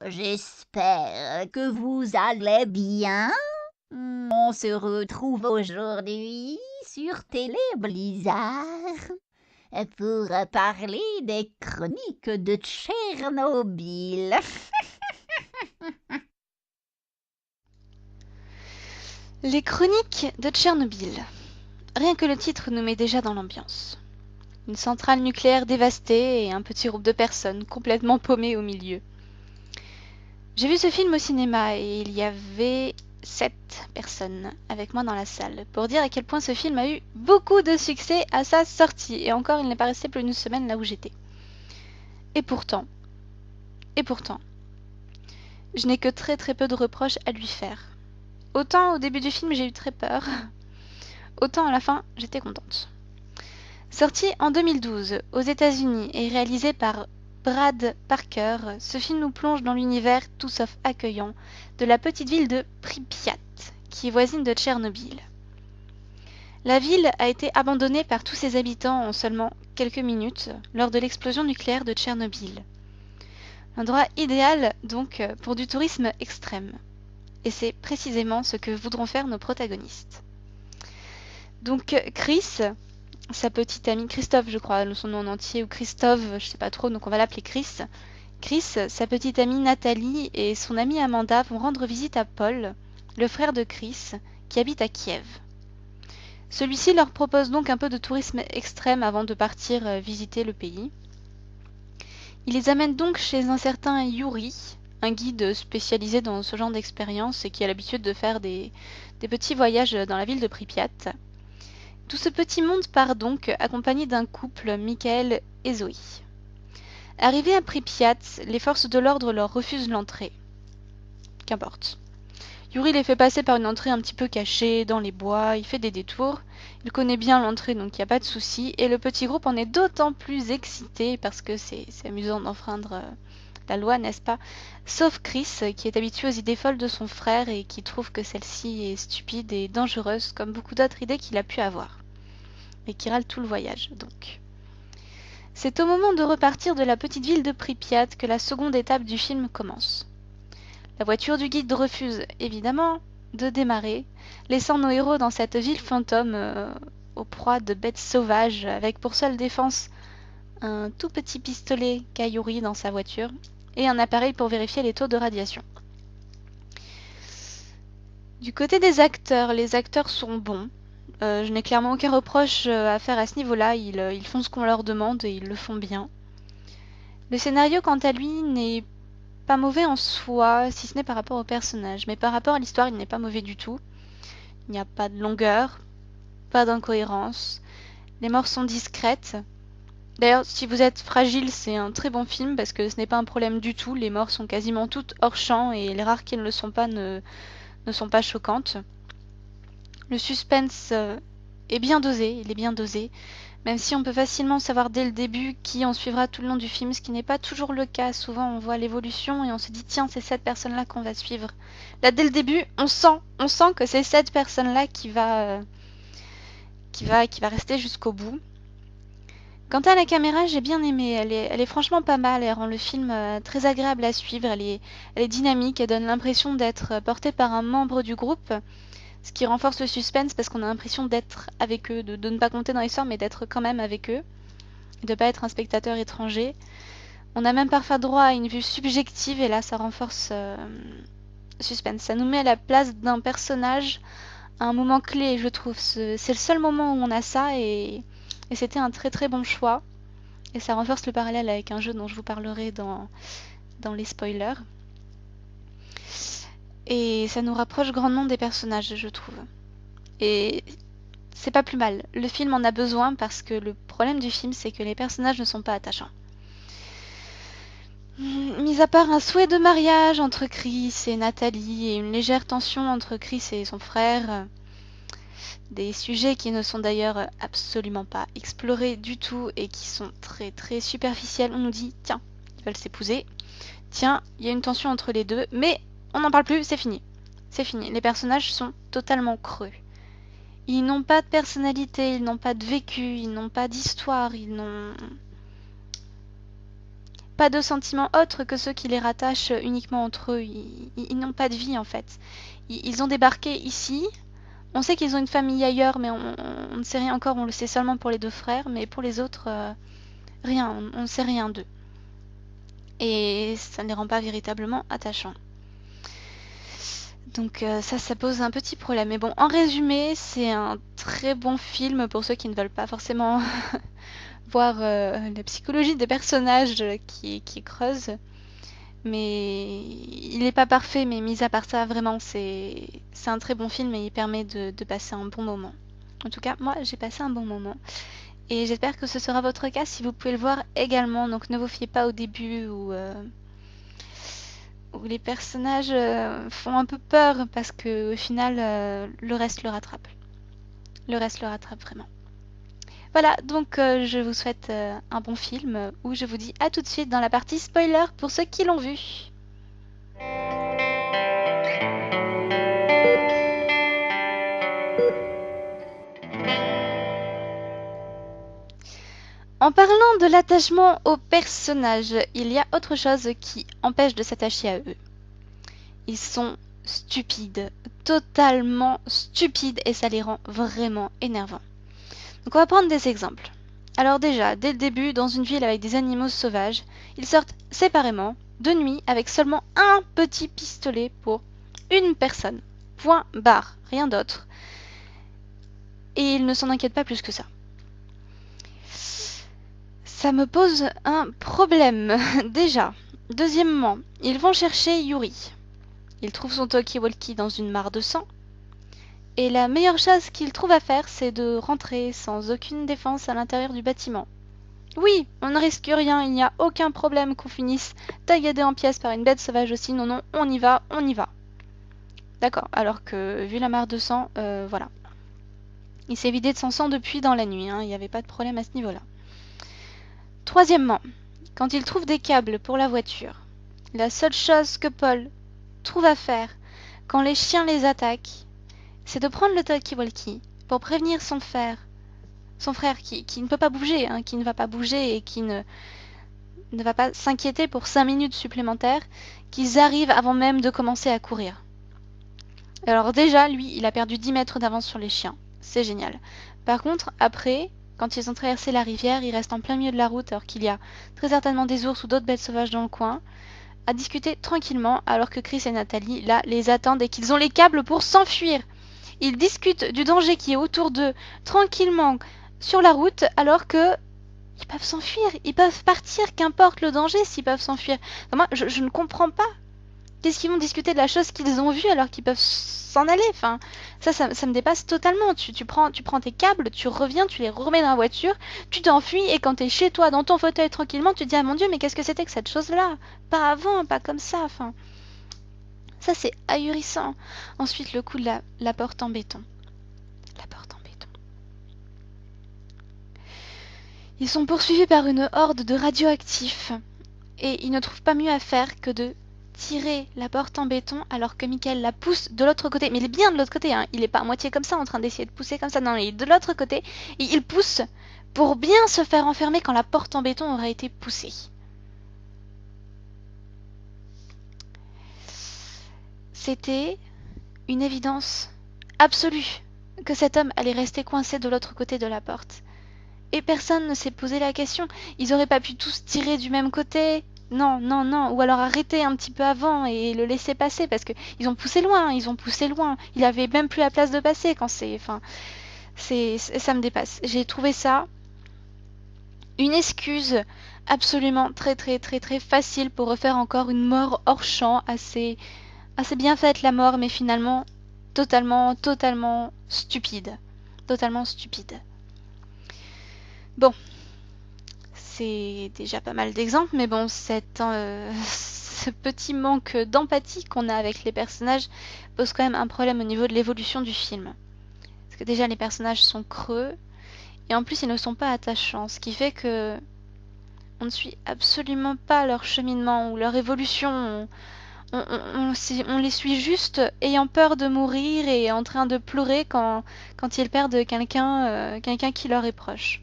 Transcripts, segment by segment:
j'espère que vous allez bien. On se retrouve aujourd'hui sur Télé Blizzard pour parler des chroniques de Tchernobyl. Les chroniques de Tchernobyl. Rien que le titre nous met déjà dans l'ambiance. Une centrale nucléaire dévastée et un petit groupe de personnes complètement paumées au milieu. J'ai vu ce film au cinéma et il y avait 7 personnes avec moi dans la salle pour dire à quel point ce film a eu beaucoup de succès à sa sortie. Et encore, il n'est pas resté plus d'une semaine là où j'étais. Et pourtant, je n'ai que très peu de reproches à lui faire. Autant au début du film j'ai eu très peur, autant à la fin j'étais contente. Sorti en 2012 aux États-Unis et réalisé par Brad Parker, ce film nous plonge dans l'univers tout sauf accueillant de la petite ville de Pripyat, qui est voisine de Tchernobyl. La ville a été abandonnée par tous ses habitants en seulement quelques minutes lors de l'explosion nucléaire de Tchernobyl. L'endroit idéal donc pour du tourisme extrême. Et c'est précisément ce que voudront faire nos protagonistes. Donc Chris, sa petite amie, Christophe je crois, son nom en entier, ou Christophe, je sais pas trop, donc on va l'appeler Chris. Chris, sa petite amie Nathalie et son amie Amanda vont rendre visite à Paul, le frère de Chris, qui habite à Kiev. Celui-ci leur propose donc un peu de tourisme extrême avant de partir visiter le pays. Il les amène donc chez un certain Yuri, un guide spécialisé dans ce genre d'expérience et qui a l'habitude de faire des petits voyages dans la ville de Pripyat. Tout ce petit monde part donc accompagné d'un couple, Michael et Zoé. Arrivés à Pripyat, les forces de l'ordre leur refusent l'entrée. Qu'importe. Yuri les fait passer par une entrée un petit peu cachée, dans les bois, il fait des détours. Il connaît bien l'entrée, donc il n'y a pas de souci. Et le petit groupe en est d'autant plus excité, parce que c'est amusant d'enfreindre la loi, n'est-ce pas? Sauf Chris, qui est habitué aux idées folles de son frère et qui trouve que celle-ci est stupide et dangereuse, comme beaucoup d'autres idées qu'il a pu avoir. Et qui râle tout le voyage, donc. C'est au moment de repartir de la petite ville de Pripyat que la seconde étape du film commence. La voiture du guide refuse, évidemment, de démarrer, laissant nos héros dans cette ville fantôme aux proies de bêtes sauvages, avec pour seule défense un tout petit pistolet qu'a Yuri dans sa voiture et un appareil pour vérifier les taux de radiation. Du côté des acteurs, les acteurs sont bons. Je n'ai clairement aucun reproche à faire à ce niveau-là, ils font ce qu'on leur demande et ils le font bien. Le scénario, quant à lui, n'est pas mauvais en soi, si ce n'est par rapport au personnage, mais par rapport à l'histoire, il n'est pas mauvais du tout. Il n'y a pas de longueur, pas d'incohérence, les morts sont discrètes. D'ailleurs, si vous êtes fragile, c'est un très bon film parce que ce n'est pas un problème du tout, les morts sont quasiment toutes hors champ et les rares qui ne le sont pas ne sont pas choquantes. Le suspense est bien dosé, il est bien dosé, même si on peut facilement savoir dès le début qui en suivra tout le long du film, ce qui n'est pas toujours le cas. Souvent on voit l'évolution et on se dit tiens, c'est cette personne-là qu'on va suivre. Là dès le début, on sent que c'est cette personne-là qui va rester jusqu'au bout. Quant à la caméra, j'ai bien aimé, elle est franchement pas mal, elle rend le film très agréable à suivre, elle est dynamique, elle donne l'impression d'être portée par un membre du groupe, ce qui renforce le suspense parce qu'on a l'impression d'être avec eux, de ne pas compter dans l'histoire mais d'être quand même avec eux, de ne pas être un spectateur étranger. On a même parfois droit à une vue subjective et là ça renforce le suspense. Ça nous met à la place d'un personnage à un moment clé, je trouve. C'est le seul moment où on a ça et c'était un très bon choix. Et ça renforce le parallèle avec un jeu dont je vous parlerai dans les spoilers. Et ça nous rapproche grandement des personnages, je trouve. Et c'est pas plus mal. Le film en a besoin parce que le problème du film, c'est que les personnages ne sont pas attachants. Mis à part un souhait de mariage entre Chris et Nathalie et une légère tension entre Chris et son frère, des sujets qui ne sont d'ailleurs absolument pas explorés du tout et qui sont très superficiels, on nous dit tiens, ils veulent s'épouser, tiens, il y a une tension entre les deux, mais on n'en parle plus, c'est fini. C'est fini, les personnages sont totalement creux. Ils n'ont pas de personnalité, ils n'ont pas de vécu, ils n'ont pas d'histoire, ils n'ont pas de sentiments autres que ceux qui les rattachent uniquement entre eux. Ils n'ont pas de vie en fait. Ils ont débarqué ici. On sait qu'ils ont une famille ailleurs, mais on ne sait rien encore. On le sait seulement pour les deux frères, mais pour les autres, rien. On ne sait rien d'eux. Et ça ne les rend pas véritablement attachants. Donc ça pose un petit problème. Mais bon, en résumé, c'est un très bon film pour ceux qui ne veulent pas forcément voir la psychologie des personnages qui creuse. Mais il n'est pas parfait, mais mis à part ça, vraiment, c'est un très bon film et il permet de passer un bon moment. En tout cas, moi, j'ai passé un bon moment. Et j'espère que ce sera votre cas si vous pouvez le voir également. Donc ne vous fiez pas au début où les personnages font un peu peur parce que au final, le reste le rattrape. Le reste le rattrape vraiment. Voilà, donc je vous souhaite un bon film où je vous dis à tout de suite dans la partie spoiler pour ceux qui l'ont vu. En parlant de l'attachement aux personnages, il y a autre chose qui empêche de s'attacher à eux. Ils sont stupides, totalement stupides et ça les rend vraiment énervants. Donc on va prendre des exemples. Alors déjà, dès le début, dans une ville avec des animaux sauvages, ils sortent séparément, de nuit, avec seulement un petit pistolet pour une personne. Point barre, rien d'autre. Et ils ne s'en inquiètent pas plus que ça. Ça me pose un problème, déjà. Deuxièmement, ils vont chercher Yuri. Ils trouvent son talkie-walkie dans une mare de sang. Et la meilleure chose qu'ils trouvent à faire, c'est de rentrer sans aucune défense à l'intérieur du bâtiment. Oui, on ne risque rien, il n'y a aucun problème qu'on finisse tailladé en pièces par une bête sauvage aussi. Non, non, on y va, on y va. D'accord, alors que vu la mare de sang, voilà. Il s'est vidé de son sang depuis dans la nuit, hein, il n'y avait pas de problème à ce niveau-là. Troisièmement, quand il trouve des câbles pour la voiture, la seule chose que Paul trouve à faire quand les chiens les attaquent, c'est de prendre le talkie-walkie pour prévenir son frère qui ne peut pas bouger, hein, qui ne va pas bouger et qui ne va pas s'inquiéter pour 5 minutes supplémentaires, qu'ils arrivent avant même de commencer à courir. Alors déjà, lui, il a perdu 10 mètres d'avance sur les chiens. C'est génial. Par contre, après, quand ils ont traversé la rivière, ils restent en plein milieu de la route alors qu'il y a très certainement des ours ou d'autres bêtes sauvages dans le coin, à discuter tranquillement alors que Chris et Nathalie, là, les attendent et qu'ils ont les câbles pour s'enfuir. Ils discutent du danger qui est autour d'eux tranquillement sur la route alors que ils peuvent s'enfuir, ils peuvent partir, qu'importe le danger s'ils peuvent s'enfuir. Enfin, moi, je ne comprends pas. Qu'est-ce qu'ils vont discuter de la chose qu'ils ont vue alors qu'ils peuvent s'en aller? Enfin, ça me dépasse totalement. Tu prends tes câbles, tu reviens, tu les remets dans la voiture, tu t'enfuis et quand t'es chez toi, dans ton fauteuil tranquillement, tu te dis « Ah mon Dieu, mais qu'est-ce que c'était que cette chose-là ?» Pas avant, pas comme ça, enfin... Ça, c'est ahurissant. Ensuite, le coup de la porte en béton. La porte en béton. Ils sont poursuivis par une horde de radioactifs et ils ne trouvent pas mieux à faire que de tirer la porte en béton alors que Michael la pousse de l'autre côté. Mais il est bien de l'autre côté, hein. Il n'est pas à moitié comme ça en train d'essayer de pousser comme ça. Non, il est de l'autre côté et il pousse pour bien se faire enfermer quand la porte en béton aurait été poussée. C'était une évidence absolue que cet homme allait rester coincé de l'autre côté de la porte. Et personne ne s'est posé la question. Ils auraient pas pu tous tirer du même côté. Non, non, non. Ou alors arrêter un petit peu avant et le laisser passer parce que ils ont poussé loin, ils ont poussé loin. Il avait même plus la place de passer quand c'est... Enfin, ça me dépasse. J'ai trouvé ça une excuse absolument très facile pour refaire encore une mort hors champ, assez bien faite la mort, mais finalement totalement stupide. Totalement stupide. Bon, c'est déjà pas mal d'exemples, mais bon, ce petit manque d'empathie qu'on a avec les personnages pose quand même un problème au niveau de l'évolution du film. Parce que déjà, les personnages sont creux, et en plus, ils ne sont pas attachants, ce qui fait que on ne suit absolument pas leur cheminement ou leur évolution. On les suit juste ayant peur de mourir et en train de pleurer quand ils perdent quelqu'un qui leur est proche.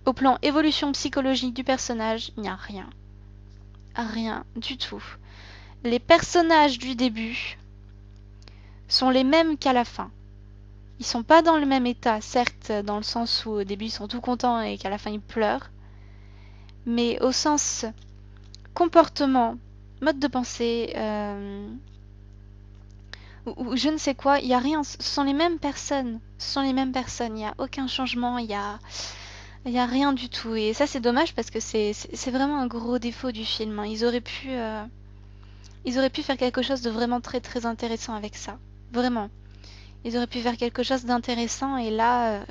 Au plan évolution psychologique du personnage, il n'y a rien. rien du tout. Les personnages du début sont les mêmes qu'à la fin. Ils sont pas dans le même état, certes, dans le sens où au début ils sont tout contents et qu'à la fin ils pleurent, mais au sens comportement, mode de pensée, ou je ne sais quoi, il y a rien, ce sont les mêmes personnes, il n'y a aucun changement, il y a rien du tout, et ça c'est dommage parce que c'est vraiment un gros défaut du film, hein. Ils auraient pu faire quelque chose de vraiment très très intéressant avec ça, vraiment. Ils auraient pu faire quelque chose d'intéressant et là,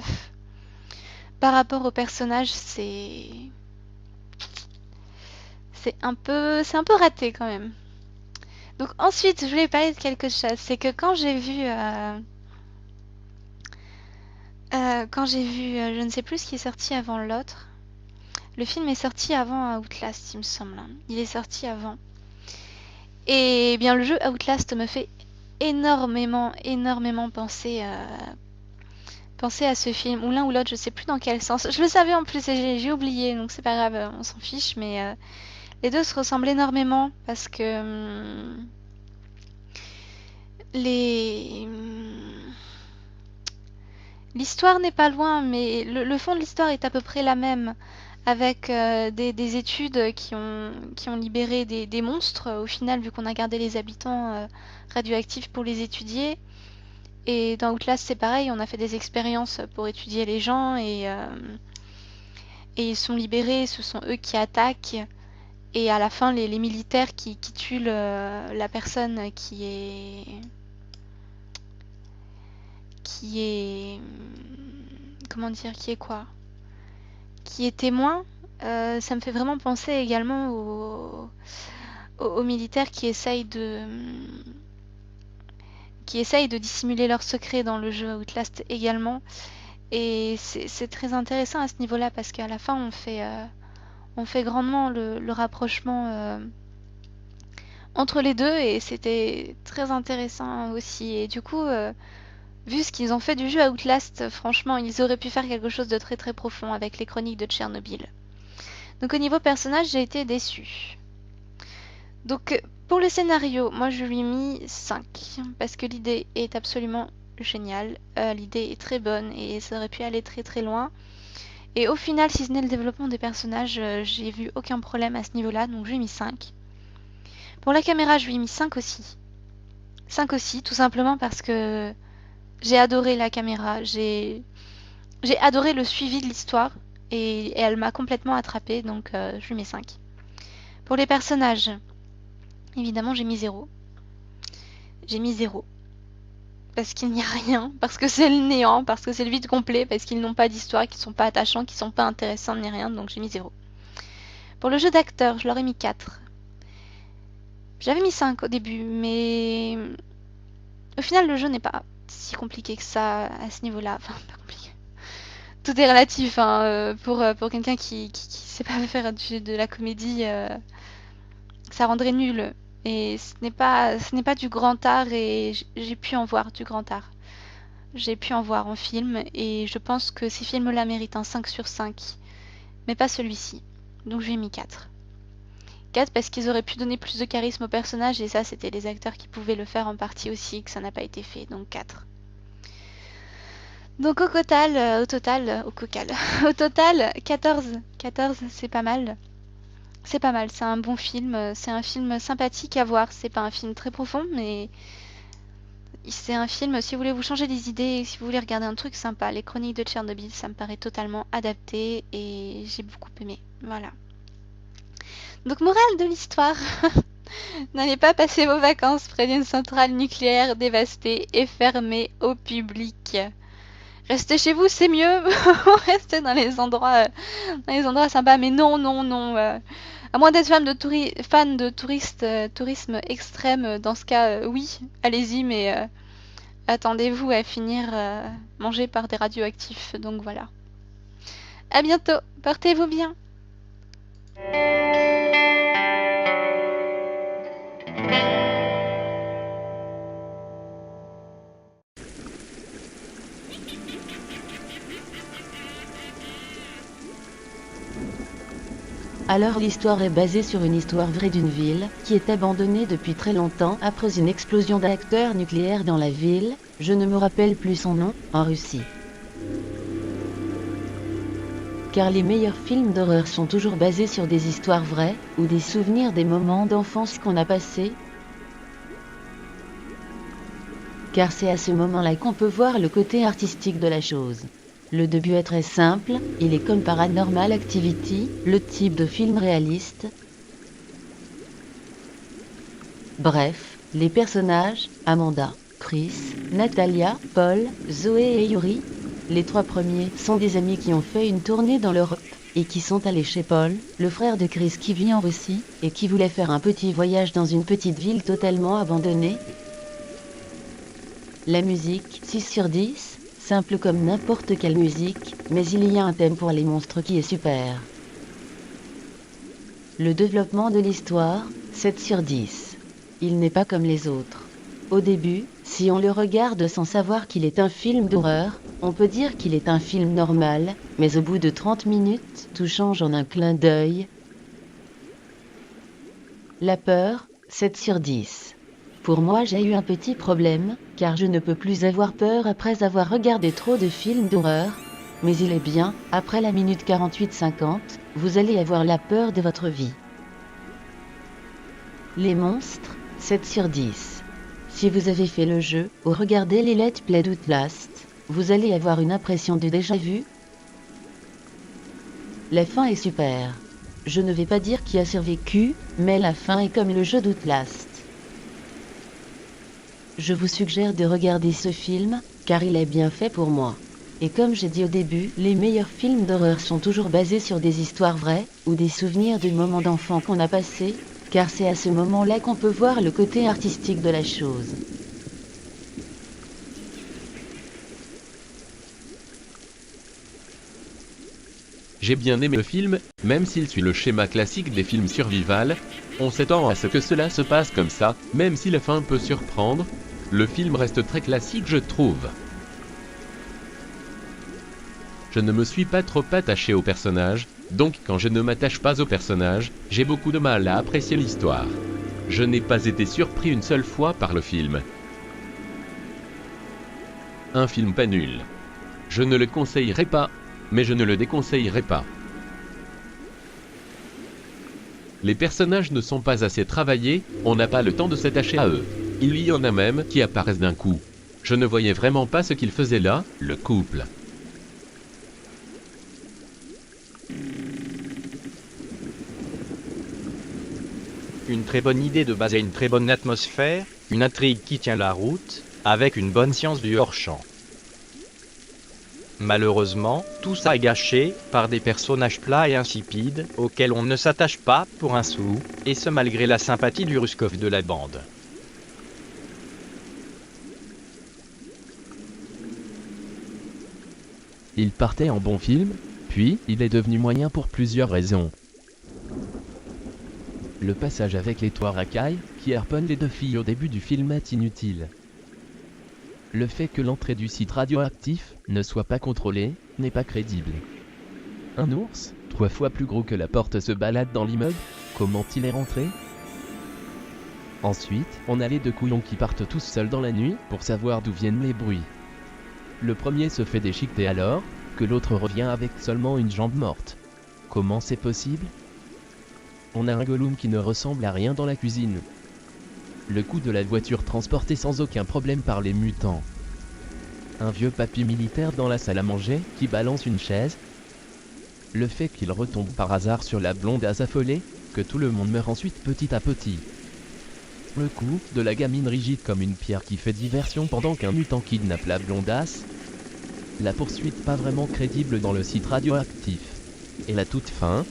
par rapport au personnage, c'est un peu raté quand même. Donc ensuite, je voulais parler de quelque chose, c'est que quand j'ai vu, je ne sais plus ce qui est sorti avant l'autre. Le film est sorti avant Outlast, il me semble, hein. Il est sorti avant. Et bien le jeu Outlast me fait énormément penser à ce film, ou l'un ou l'autre, je sais plus dans quel sens. Je le savais en plus et j'ai oublié, donc c'est pas grave, on s'en fiche, mais les deux se ressemblent énormément parce que l'histoire n'est pas loin, mais le fond de l'histoire est à peu près la même, avec des études qui ont libéré des monstres, au final, vu qu'on a gardé les habitants radioactifs pour les étudier. Et dans Outlast, c'est pareil, on a fait des expériences pour étudier les gens, et ils sont libérés, ce sont eux qui attaquent. Et à la fin, les militaires qui tuent la personne qui est comment dire, qui est témoin, ça me fait vraiment penser également aux militaires qui essayent de dissimuler leurs secrets dans le jeu Outlast également. Et c'est très intéressant à ce niveau-là parce qu'à la fin on fait grandement le rapprochement entre les deux, et c'était très intéressant aussi. Et du coup, vu ce qu'ils ont fait du jeu Outlast, franchement, ils auraient pu faire quelque chose de très très profond avec les chroniques de Tchernobyl. Donc au niveau personnage, j'ai été déçue. Donc pour le scénario, moi je lui ai mis 5, parce que l'idée est absolument géniale, l'idée est très bonne et ça aurait pu aller très très loin. Et au final, si ce n'est le développement des personnages, j'ai vu aucun problème à ce niveau-là, donc je lui ai mis 5. Pour la caméra, je lui ai mis 5 aussi. 5 aussi, tout simplement parce que j'ai adoré la caméra, j'ai adoré le suivi de l'histoire, et elle m'a complètement attrapée, donc je lui mets 5. Pour les personnages, évidemment j'ai mis 0. J'ai mis 0. Parce qu'il n'y a rien, parce que c'est le néant, parce que c'est le vide complet, parce qu'ils n'ont pas d'histoire, qu'ils sont pas attachants, qu'ils sont pas intéressants ni rien, donc j'ai mis 0. Pour le jeu d'acteur, je leur ai mis 4. J'avais mis 5 au début, mais au final le jeu n'est pas si compliqué que ça à ce niveau-là. Enfin, pas compliqué. Tout est relatif, hein. Pour quelqu'un qui sait pas faire de la comédie, ça rendrait nul. Et ce n'est pas du grand art, et j'ai pu en voir du grand art. J'ai pu en voir en film, et je pense que ces films-là méritent un 5 sur 5, mais pas celui-ci. Donc je lui ai mis 4. 4 parce qu'ils auraient pu donner plus de charisme au personnage, et ça c'était les acteurs qui pouvaient le faire en partie aussi, que ça n'a pas été fait, donc 4. Donc au total, au total 14. 14, c'est pas mal. C'est pas mal, c'est un bon film, c'est un film sympathique à voir, c'est pas un film très profond, mais c'est un film, si vous voulez vous changer les idées, si vous voulez regarder un truc sympa, les chroniques de Tchernobyl, ça me paraît totalement adapté, et j'ai beaucoup aimé, voilà. Donc morale de l'histoire, n'allez pas passer vos vacances près d'une centrale nucléaire dévastée et fermée au public. Restez chez vous, c'est mieux. Restez dans les endroits sympas, mais non, non, non. À moins d'être fan de tourisme extrême, dans ce cas, oui, allez-y, mais attendez-vous à finir mangé par des radioactifs. Donc voilà. À bientôt. Portez-vous bien. Alors l'histoire est basée sur une histoire vraie d'une ville qui est abandonnée depuis très longtemps après une explosion de réacteurs nucléaires dans la ville, je ne me rappelle plus son nom, en Russie. Car les meilleurs films d'horreur sont toujours basés sur des histoires vraies, ou des souvenirs des moments d'enfance qu'on a passés. Car c'est à ce moment-là qu'on peut voir le côté artistique de la chose. Le début est très simple, il est comme Paranormal Activity, le type de film réaliste. Bref, les personnages, Amanda, Chris, Natalia, Paul, Zoé et Yuri, les 3 premiers sont des amis qui ont fait une tournée dans l'Europe, et qui sont allés chez Paul, le frère de Chris qui vit en Russie, et qui voulait faire un petit voyage dans une petite ville totalement abandonnée. La musique, 6 sur 10, simple comme n'importe quelle musique, mais il y a un thème pour les monstres qui est super. Le développement de l'histoire, 7 sur 10. Il n'est pas comme les autres. Au début, si on le regarde sans savoir qu'il est un film d'horreur, on peut dire qu'il est un film normal, mais au bout de 30 minutes, tout change en un clin d'œil. La peur, 7 sur 10. Pour moi, j'ai eu un petit problème, car je ne peux plus avoir peur après avoir regardé trop de films d'horreur. Mais il est bien, après la minute 48-50, vous allez avoir la peur de votre vie. Les monstres, 7 sur 10. Si vous avez fait le jeu, ou regardé les Let's Play d'Outlast, vous allez avoir une impression de déjà-vu. La fin est super. Je ne vais pas dire qui a survécu, mais la fin est comme le jeu d'Outlast. Je vous suggère de regarder ce film, car il est bien fait pour moi. Et comme j'ai dit au début, les meilleurs films d'horreur sont toujours basés sur des histoires vraies, ou des souvenirs de moments d'enfant qu'on a passés, car c'est à ce moment-là qu'on peut voir le côté artistique de la chose. J'ai bien aimé le film, même s'il suit le schéma classique des films survival, on s'attend à ce que cela se passe comme ça, même si la fin peut surprendre, le film reste très classique je trouve. Je ne me suis pas trop attaché au personnage, donc quand je ne m'attache pas au personnage, j'ai beaucoup de mal à apprécier l'histoire. Je n'ai pas été surpris une seule fois par le film. Un film pas nul. Je ne le conseillerais pas, mais je ne le déconseillerais pas. Les personnages ne sont pas assez travaillés, on n'a pas le temps de s'attacher à eux. Il y en a même qui apparaissent d'un coup. Je ne voyais vraiment pas ce qu'ils faisaient là, le couple. Une très bonne idée de baser une très bonne atmosphère, une intrigue qui tient la route, avec une bonne science du hors-champ. Malheureusement, tout ça est gâché par des personnages plats et insipides, auxquels on ne s'attache pas pour un sou, et ce malgré la sympathie du Ruskov de la bande. Il partait en bon film, puis il est devenu moyen pour plusieurs raisons. Le passage avec les 3 racailles, qui harponnent les 2 filles au début du film est inutile. Le fait que l'entrée du site radioactif ne soit pas contrôlée, n'est pas crédible. Un ours, 3 fois plus gros que la porte se balade dans l'immeuble, comment il est rentré? Ensuite, on a les 2 couillons qui partent tous seuls dans la nuit, pour savoir d'où viennent les bruits. Le premier se fait déchiqueter alors, que l'autre revient avec seulement une jambe morte. Comment c'est possible? On a un Gollum qui ne ressemble à rien dans la cuisine. Le coup de la voiture transportée sans aucun problème par les mutants. Un vieux papy militaire dans la salle à manger qui balance une chaise. Le fait qu'il retombe par hasard sur la blondasse affolée, que tout le monde meurt ensuite petit à petit. Le coup de la gamine rigide comme une pierre qui fait diversion pendant qu'un mutant kidnappe la blondasse. La poursuite pas vraiment crédible dans le site radioactif. Et la toute fin.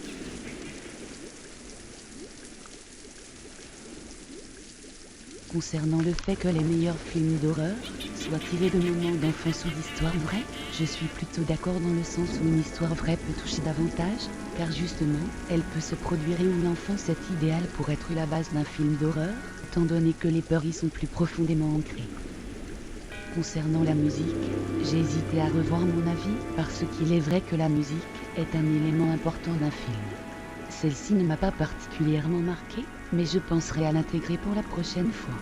Concernant le fait que les meilleurs films d'horreur soient tirés de moments d'enfance ou d'histoires vraies, je suis plutôt d'accord dans le sens où une histoire vraie peut toucher davantage, car justement, elle peut se produire et où l'enfance est idéale pour être la base d'un film d'horreur, étant donné que les peurs y sont plus profondément ancrées. Concernant la musique, j'ai hésité à revoir mon avis, parce qu'il est vrai que la musique est un élément important d'un film. Celle-ci ne m'a pas particulièrement marqué, mais je penserai à l'intégrer pour la prochaine fois.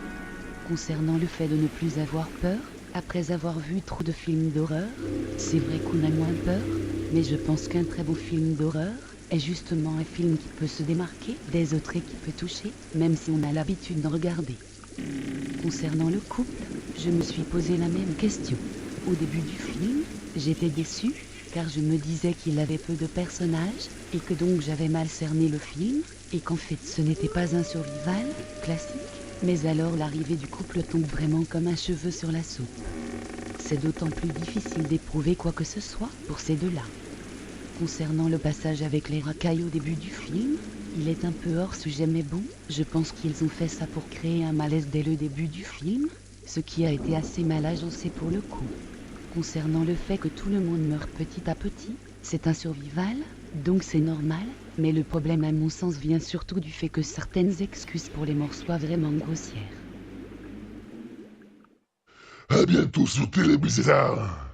Concernant le fait de ne plus avoir peur, après avoir vu trop de films d'horreur, c'est vrai qu'on a moins peur, mais je pense qu'un très beau film d'horreur est justement un film qui peut se démarquer des autres et qui peut toucher, même si on a l'habitude d'en regarder. Concernant le couple, je me suis posé la même question. Au début du film, j'étais déçue, car je me disais qu'il avait peu de personnages, et que donc j'avais mal cerné le film, et qu'en fait ce n'était pas un survival classique, mais alors l'arrivée du couple tombe vraiment comme un cheveu sur la soupe. C'est d'autant plus difficile d'éprouver quoi que ce soit pour ces deux-là. Concernant le passage avec les racailles au début du film, il est un peu hors sujet mais bon, je pense qu'ils ont fait ça pour créer un malaise dès le début du film, ce qui a été assez mal agencé pour le coup. Concernant le fait que tout le monde meurt petit à petit, c'est un survival, donc c'est normal, mais le problème à mon sens vient surtout du fait que certaines excuses pour les morts soient vraiment grossières. À bientôt sur Télé Blizzard.